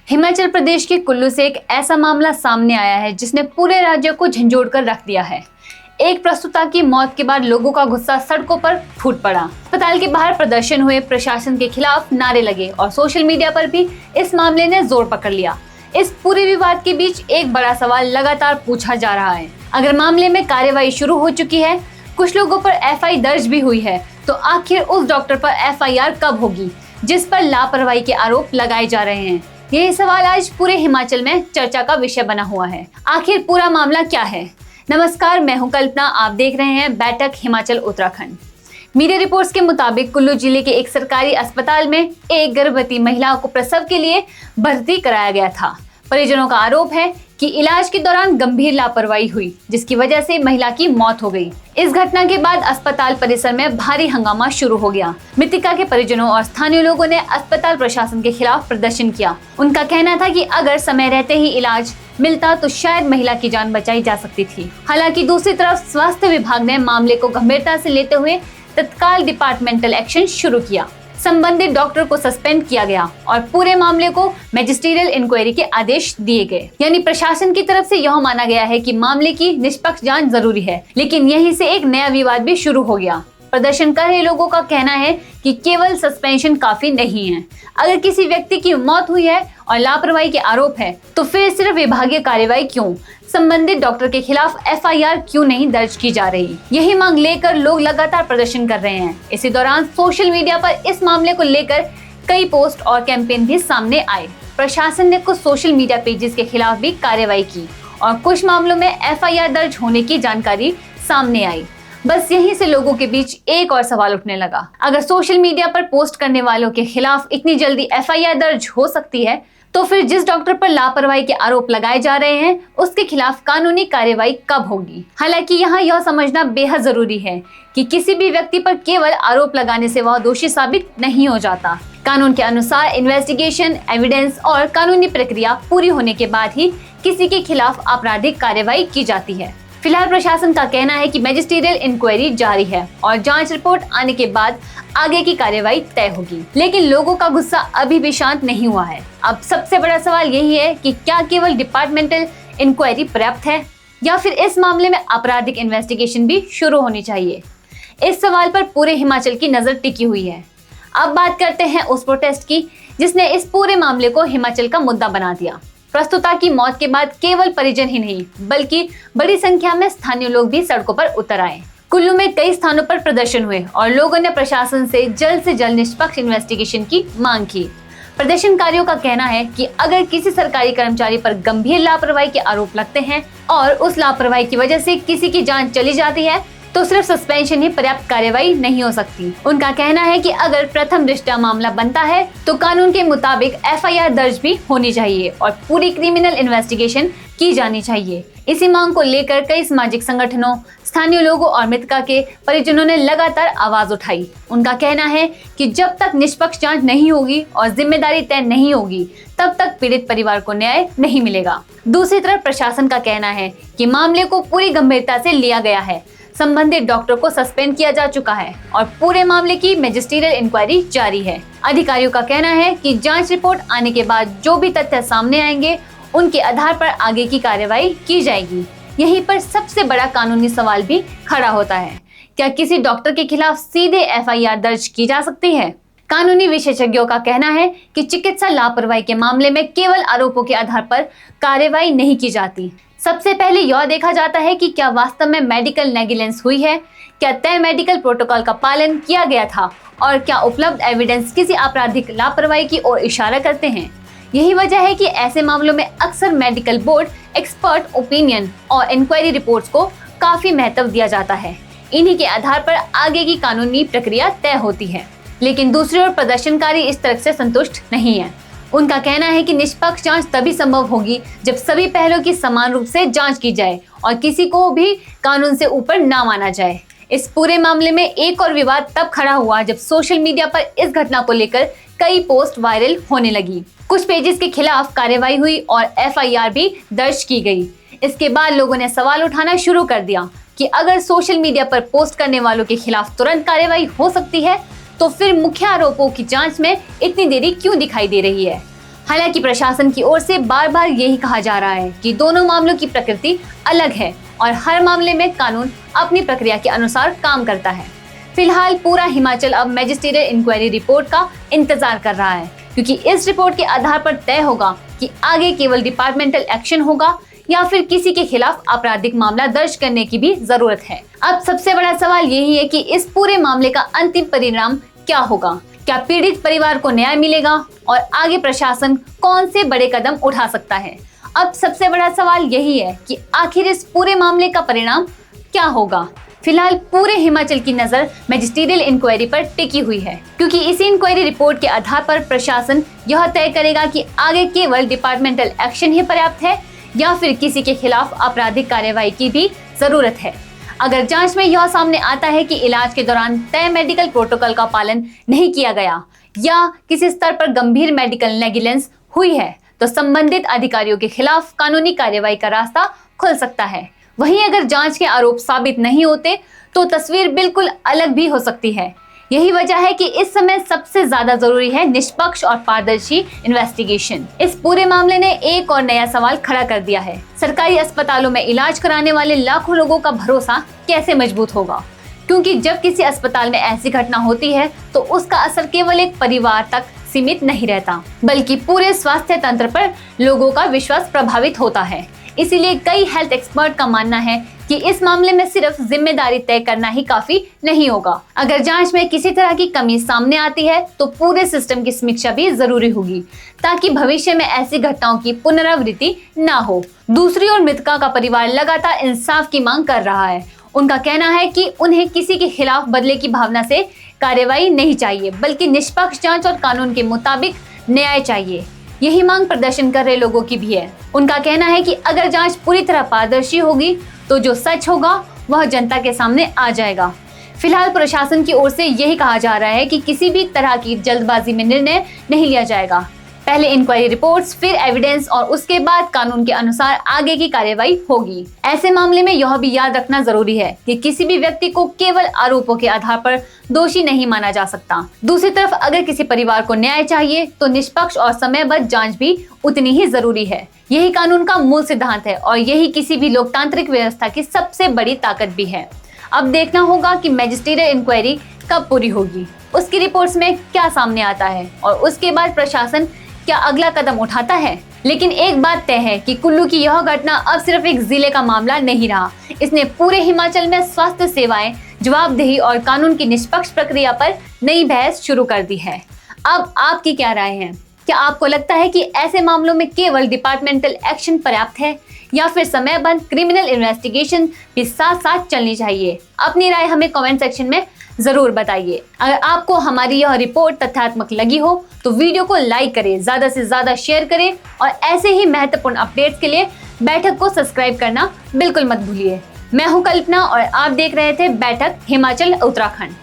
हिमाचल प्रदेश के कुल्लू से एक ऐसा मामला सामने आया है जिसने पूरे राज्य को झंझोड़ कर रख दिया है। एक प्रसूता की मौत के बाद लोगों का गुस्सा सड़कों पर फूट पड़ा। अस्पताल के बाहर प्रदर्शन हुए, प्रशासन के खिलाफ नारे लगे और सोशल मीडिया पर भी इस मामले ने जोर पकड़ लिया। इस पूरे विवाद के बीच एक बड़ा सवाल लगातार पूछा जा रहा है। अगर मामले में कार्रवाई शुरू हो चुकी है, कुछ लोगों पर एफआई दर्ज भी हुई है, तो आखिर उस डॉक्टर पर एफआईआर कब होगी जिस पर लापरवाही के आरोप लगाए जा रहे हैं? यही सवाल आज पूरे हिमाचल में चर्चा का विषय बना हुआ है। आखिर पूरा मामला क्या है? नमस्कार, मैं हूं कल्पना। आप देख रहे हैं बैठक हिमाचल उत्तराखंड। मीडिया रिपोर्ट्स के मुताबिक कुल्लू जिले के एक सरकारी अस्पताल में एक गर्भवती महिला को प्रसव के लिए भर्ती कराया गया था। परिजनों का आरोप है कि इलाज के दौरान गंभीर लापरवाही हुई, जिसकी वजह से महिला की मौत हो गई। इस घटना के बाद अस्पताल परिसर में भारी हंगामा शुरू हो गया। मृतका के परिजनों और स्थानीय लोगों ने अस्पताल प्रशासन के खिलाफ प्रदर्शन किया। उनका कहना था कि अगर समय रहते ही इलाज मिलता तो शायद महिला की जान बचाई जा सकती थी। हालांकि दूसरी तरफ स्वास्थ्य विभाग ने मामले को गंभीरता से लेते हुए तत्काल डिपार्टमेंटल एक्शन शुरू किया। संबंधित डॉक्टर को सस्पेंड किया गया और पूरे मामले को मैजिस्ट्रियल इंक्वायरी के आदेश दिए गए। यानी प्रशासन की तरफ से यह माना गया है कि मामले की निष्पक्ष जांच जरूरी है। लेकिन यहीं से एक नया विवाद भी शुरू हो गया। प्रदर्शन कर रहे लोगों का कहना है कि केवल सस्पेंशन काफी नहीं है। अगर किसी व्यक्ति की मौत हुई है और लापरवाही के आरोप है, तो फिर सिर्फ विभागीय कार्रवाई क्यों? संबंधित डॉक्टर के खिलाफ एफआईआर क्यों नहीं दर्ज की जा रही? यही मांग लेकर लोग लगातार प्रदर्शन कर रहे हैं। इसी दौरान सोशल मीडिया पर इस मामले को लेकर कई पोस्ट और कैंपेन भी सामने आए। प्रशासन ने कुछ सोशल मीडिया पेजेस के खिलाफ भी कार्रवाई की और कुछ मामलों में एफआईआर दर्ज होने की जानकारी सामने आई। बस यहीं से लोगों के बीच एक और सवाल उठने लगा। अगर सोशल मीडिया पर पोस्ट करने वालों के खिलाफ इतनी जल्दी एफआईआर दर्ज हो सकती है, तो फिर जिस डॉक्टर पर लापरवाही के आरोप लगाए जा रहे हैं, उसके खिलाफ कानूनी कार्रवाई कब होगी? हालांकि यहाँ यह समझना बेहद जरूरी है कि किसी भी व्यक्ति पर केवल आरोप लगाने से वह दोषी साबित नहीं हो जाता। कानून के अनुसार इन्वेस्टिगेशन, एविडेंस और कानूनी प्रक्रिया पूरी होने के बाद ही किसी के खिलाफ आपराधिक कार्रवाई की जाती है। फिलहाल प्रशासन का कहना है कि मैजिस्ट्रियल इंक्वायरी जारी है और जांच रिपोर्ट आने के बाद आगे की कार्रवाई तय होगी। लेकिन लोगों का गुस्सा अभी भी शांत नहीं हुआ है। अब सबसे बड़ा सवाल यही है कि क्या केवल डिपार्टमेंटल इंक्वायरी पर्याप्त है या फिर इस मामले में आपराधिक इन्वेस्टिगेशन भी शुरू होनी चाहिए? इस सवाल पर पूरे हिमाचल की नजर टिकी हुई है। अब बात करते हैं उस प्रोटेस्ट की जिसने इस पूरे मामले को हिमाचल का मुद्दा बना दिया। प्रस्तुता की मौत के बाद केवल परिजन ही नहीं, बल्कि बड़ी संख्या में स्थानीय लोग भी सड़कों पर उतर आए। कुल्लू में कई स्थानों पर प्रदर्शन हुए और लोगों ने प्रशासन से जल्द निष्पक्ष इन्वेस्टिगेशन की मांग की। प्रदर्शनकारियों का कहना है कि अगर किसी सरकारी कर्मचारी पर गंभीर लापरवाही के आरोप लगते हैं और उस लापरवाही की वजह से किसी की जान चली जाती है, तो सिर्फ सस्पेंशन ही पर्याप्त कार्रवाई नहीं हो सकती। उनका कहना है कि अगर प्रथम दृष्टया मामला बनता है तो कानून के मुताबिक एफआईआर दर्ज भी होनी चाहिए और पूरी क्रिमिनल इन्वेस्टिगेशन की जानी चाहिए। इसी मांग को लेकर कई सामाजिक संगठनों, स्थानीय लोगों और मृतका के परिजनों ने लगातार आवाज उठाई। उनका कहना है कि जब तक निष्पक्ष जांच नहीं होगी और जिम्मेदारी तय नहीं होगी, तब तक पीड़ित परिवार को न्याय नहीं मिलेगा। दूसरी तरफ प्रशासन का कहना है कि मामले को पूरी गंभीरता से लिया गया है, संबंधित डॉक्टर को सस्पेंड किया जा चुका है और पूरे मामले की मैजिस्ट्रियल इंक्वायरी जारी है। अधिकारियों का कहना है कि जांच रिपोर्ट आने के बाद जो भी तथ्य सामने आएंगे, उनके आधार पर आगे की कार्रवाई की जाएगी। यहीं पर सबसे बड़ा कानूनी सवाल भी खड़ा होता है, क्या किसी डॉक्टर के खिलाफ सीधे एफआईआर दर्ज की जा सकती है? कानूनी विशेषज्ञों का कहना है कि चिकित्सा लापरवाही के मामले में केवल आरोपों के आधार पर कार्रवाई नहीं की जाती। सबसे पहले यह देखा जाता है कि क्या वास्तव में मेडिकल नेग्लिजेंस हुई है, क्या तय मेडिकल प्रोटोकॉल का पालन किया गया था और क्या उपलब्ध एविडेंस किसी आपराधिक लापरवाही की ओर इशारा करते हैं। यही वजह है कि ऐसे मामलों में अक्सर मेडिकल बोर्ड, एक्सपर्ट ओपिनियन और इंक्वायरी रिपोर्ट्स को काफी महत्व दिया जाता है। इन्हीं के आधार पर आगे की कानूनी प्रक्रिया तय होती है। लेकिन दूसरी ओर प्रदर्शनकारी इस तरह से संतुष्ट नहीं है। उनका कहना है कि निष्पक्ष जांच तभी संभव होगी जब सभी पहलुओं की समान रूप से जांच की जाए और किसी को भी कानून से ऊपर ना माना जाए। इस पूरे मामले में एक और विवाद तब खड़ा हुआ जब सोशल मीडिया पर इस घटना को लेकर कई पोस्ट वायरल होने लगी। कुछ पेजेस के खिलाफ कार्रवाई हुई और एफआईआर भी दर्ज की गई। इसके बाद लोगों ने सवाल उठाना शुरू कर दिया कि अगर सोशल मीडिया पर पोस्ट करने वालों के खिलाफ तुरंत कार्रवाई हो सकती है, तो फिर मुख्य आरोपों की जांच में इतनी देरी क्यों दिखाई दे रही है? हालांकि प्रशासन की ओर से बार बार यही कहा जा रहा है कि दोनों मामलों की प्रकृति अलग है और हर मामले में कानून अपनी प्रक्रिया के अनुसार काम करता है। फिलहाल पूरा हिमाचल अब मैजिस्ट्रियल इंक्वायरी रिपोर्ट का इंतजार कर रहा है, क्योंकि इस रिपोर्ट के आधार पर तय होगा कि आगे केवल डिपार्टमेंटल एक्शन होगा या फिर किसी के खिलाफ आपराधिक मामला दर्ज करने की भी जरूरत है। अब सबसे बड़ा सवाल यही है कि इस पूरे मामले का अंतिम परिणाम क्या होगा। क्या पीड़ित परिवार को न्याय मिलेगा और आगे प्रशासन कौन से बड़े कदम उठा सकता है। अब सबसे बड़ा सवाल यही है कि आखिर इस पूरे मामले का परिणाम क्या होगा। फिलहाल पूरे हिमाचल की नजर मैजिस्ट्रियल इंक्वायरी पर टिकी हुई है, क्योंकि इसी इंक्वायरी रिपोर्ट के आधार पर प्रशासन यह तय करेगा कि आगे केवल डिपार्टमेंटल एक्शन ही पर्याप्त है या फिर किसी के खिलाफ आपराधिक कार्रवाई की भी जरूरत है। अगर जांच में यह सामने आता है कि इलाज के दौरान तय मेडिकल प्रोटोकॉल का पालन नहीं किया गया या किसी स्तर पर गंभीर मेडिकल नेग्लिजेंस हुई है, तो संबंधित अधिकारियों के खिलाफ कानूनी कार्रवाई का रास्ता खुल सकता है। वहीं अगर जांच के आरोप साबित नहीं होते तो तस्वीर बिल्कुल अलग भी हो सकती है। यही वजह है कि इस समय सबसे ज्यादा जरूरी है निष्पक्ष और पारदर्शी इन्वेस्टिगेशन। इस पूरे मामले ने एक और नया सवाल खड़ा कर दिया है। सरकारी अस्पतालों में इलाज कराने वाले लाखों लोगों का भरोसा कैसे मजबूत होगा, क्योंकि जब किसी अस्पताल में ऐसी घटना होती है तो उसका असर केवल एक परिवार तक सीमित नहीं रहता, बल्कि पूरे स्वास्थ्य तंत्र पर लोगों का विश्वास प्रभावित होता है। इसीलिए कई हेल्थ एक्सपर्ट का मानना है कि इस मामले में सिर्फ जिम्मेदारी तय करना ही काफी नहीं होगा। अगर जांच में किसी तरह की कमी सामने आती है तो पूरे सिस्टम की समीक्षा भी जरूरी होगी, ताकि भविष्य में ऐसी घटनाओं की पुनरावृत्ति ना हो। दूसरी ओर मृतका का परिवार लगातार इंसाफ की मांग कर रहा है। उनका कहना है कि उन्हें किसी के खिलाफ बदले की भावना से कार्रवाई नहीं चाहिए, बल्कि निष्पक्ष जांच और कानून के मुताबिक न्याय चाहिए। यही मांग प्रदर्शन कर रहे लोगों की भी है। उनका कहना है कि अगर जांच पूरी तरह पारदर्शी होगी तो जो सच होगा वह जनता के सामने आ जाएगा। फिलहाल प्रशासन की ओर से यही कहा जा रहा है कि किसी भी तरह की जल्दबाजी में निर्णय नहीं लिया जाएगा। पहले इंक्वायरी रिपोर्ट्स, फिर एविडेंस और उसके बाद कानून के अनुसार आगे की कार्यवाही होगी। ऐसे मामले में यह भी याद रखना जरूरी है कि किसी भी व्यक्ति को केवल आरोपों के आधार पर दोषी नहीं माना जा सकता। दूसरी तरफ अगर किसी परिवार को न्याय चाहिए तो निष्पक्ष और समयबद्ध जांच भी उतनी ही जरूरी है। यही कानून का मूल सिद्धांत है और यही किसी भी लोकतांत्रिक व्यवस्था की सबसे बड़ी ताकत भी है। अब देखना होगा कि मैजिस्ट्रियल इंक्वायरी कब पूरी होगी, उसकी रिपोर्ट्स में क्या सामने आता है और उसके बाद प्रशासन क्या अगला कदम उठाता है। लेकिन एक बात तय है कि कुल्लू की यह घटना अब सिर्फ एक जिले का मामला नहीं रहा। इसने पूरे हिमाचल में स्वास्थ्य सेवाएं, जवाबदेही और कानून की निष्पक्ष प्रक्रिया पर नई बहस शुरू कर दी है। अब आपकी क्या राय है? क्या आपको लगता है कि ऐसे मामलों में केवल डिपार्टमेंटल एक्शन पर्याप्त है या फिर समयबद्ध क्रिमिनल इन्वेस्टिगेशन भी साथ साथ चलनी चाहिए? अपनी राय हमें कमेंट सेक्शन में जरूर बताइए। अगर आपको हमारी यह रिपोर्ट तथ्यात्मक लगी हो तो वीडियो को लाइक करें, ज्यादा से ज्यादा शेयर करें और ऐसे ही महत्वपूर्ण अपडेट्स के लिए बैठक को सब्सक्राइब करना बिल्कुल मत भूलिए। मैं हूं कल्पना और आप देख रहे थे बैठक हिमाचल उत्तराखंड।